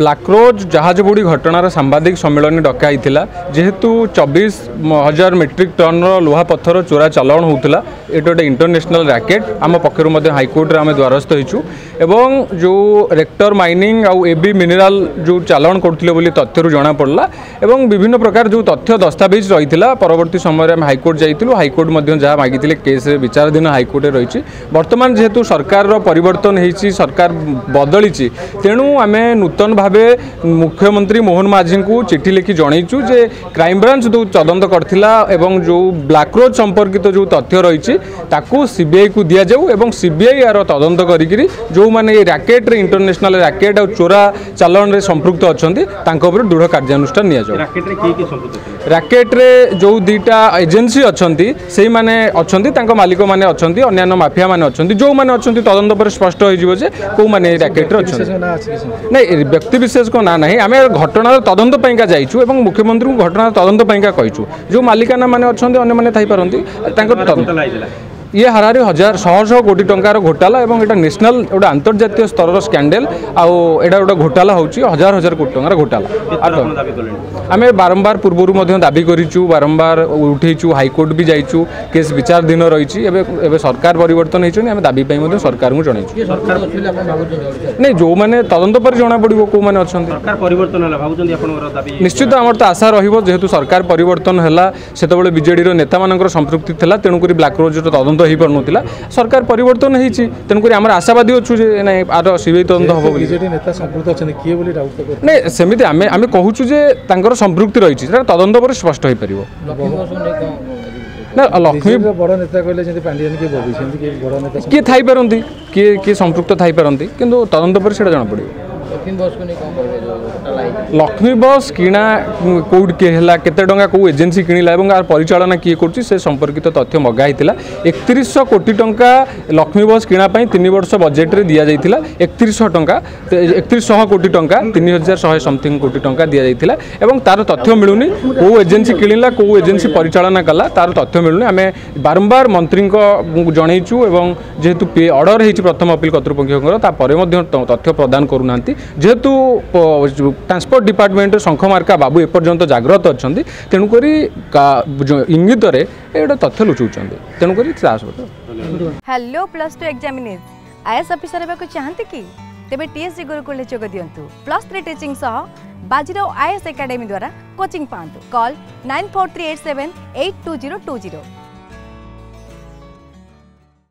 ब्लैकरोज जहाज बुड़ी घटनार सांबादिक सम्मेलन डकाई जेहेतु 24,000 मेट्रिक टन लुहा पत्थर चोरा चलन होता ये गोटे इंटरनेशनल रैकेट आम पक्षर हाइकोर्ट आम द्वारस्थ होइछु एवं जो रेक्टर माइनिंग आउ एबी मिनराल जो चालान करते तथ्य जना पड़ा एवं विभिन्न प्रकार जो तथ्य दस्तावेज रही परवर्ती समय आम हाइकोर्ट जाइलु हाइकोर्ट जहाँ मागिले केस विचाराधीन हाइकोर्ट रही बर्तमान जेहेतु सरकार परिवर्तन होती सरकार बदली तेणु आम नूतन भावे मुख्यमंत्री मोहन माझी को चिठी लिखि जनईचु जे क्राइमब्रांच जो तदंत करथिला एवं जो ब्लैकरोज संपर्कित जो तथ्य रही सीबीआई को दि जाऊ एवं सीबीआई यार तदंत करी जो माने रैकेट रे इंटरनेशनल रैकेट और चोरा चालान रे संपृक्त अच्छी दृढ़ कार्यानुष्ठान नि रैकेट रे जो दुईटा एजेंसी अच्छी से माने अच्छी मालिक मैंने अच्छी अन्य माफिया मैंने अच्छी जो मैंने अच्छी तदंत पर स्पष्ट हो कौ मैंने रैकेट रे नहीं व्यक्ति विशेष को ना नहीं आम घटनार तदंत पाइका जाइछु एवं मुख्यमंत्री को घटनार तदंत पाइका कहिछु जो मालिकाना माने अच्छे अन्य मैंने थी पारती ये हारारी 1,000 कोटी टंकार घोटाला एवं एटा नेशनल गोटे अंतर्जातीय स्तर स्कैंडल आउ एटा गोटे घोटाला होची 1,000 कोटी टंकार घोटाला आम बारंबार पूर्व दाबी करूँ बारंबार उठेचु हाइकोर्ट भी जाइचु केस विचाराधीन रही एवं सरकार परिवर्तन होती आम दाबी सरकार को जनईचु नहीं जो मैंने तदंत पर जना पड़ो कौ मैंने अच्छा निश्चित आम तो आशा रेतु सरकार परिवर्तन है से बीजेडी नेता मान संपृक्ति था तेणुक ब्लैकरोज तदंत हो पार सरकार परिवर्तन होती तेणुक आम आशावादी अच्छु आर सीबीआई तदंत हम नहीं सेमती आम कहूँ संपृक्ति रही तदंत पर स्पष्ट हो पार ना लक्ष्मी बड़ नेता कहले किए थी पारती किए संपृक्त थी पारती किंतु तदंत पर जना पड़े लक्ष्मी बस किणा कौट किए है केते टंका कौ एजेंसी किणिला और यार परिचालना किए कर संपर्कित तथ्य मगाई 3100 कोटी टंका लक्ष्मी बस किणापाई 3 वर्ष बजेट रे दिया जाइथिला 3100 कोटी टंका 3,100 समथिंग कोटी टंका दिया जाइथिला एवं तार तथ्य मिलूनी कौ एजेंसी किणिला कौ एजेंसी परिचालना कला तार तथ्य मिलूनी आम बारंबार मंत्री को जनईचु एवं जेहेतु ऑर्डर होती प्रथम अपील कर्तृपक्ष तथ्य प्रदान करूना जेहेतु ट्रांसपोर्ट डिपार्टमेंट शंखमार्का बाबू एपर्यंत जाग्रत अच्छा तेणुक इंगित गोटे तथ्य लुचाऊँ तेणुक हेलो +2 एग्जामिनीज आईएएस ऑफिसर होगा चाहते कि तेरे टीएससी गुरुकुल जोग दिंतु +3 टीचिंग सह बाजीराव आईएएस एकेडमी द्वारा कोचिंग पांतु कॉल 9438782020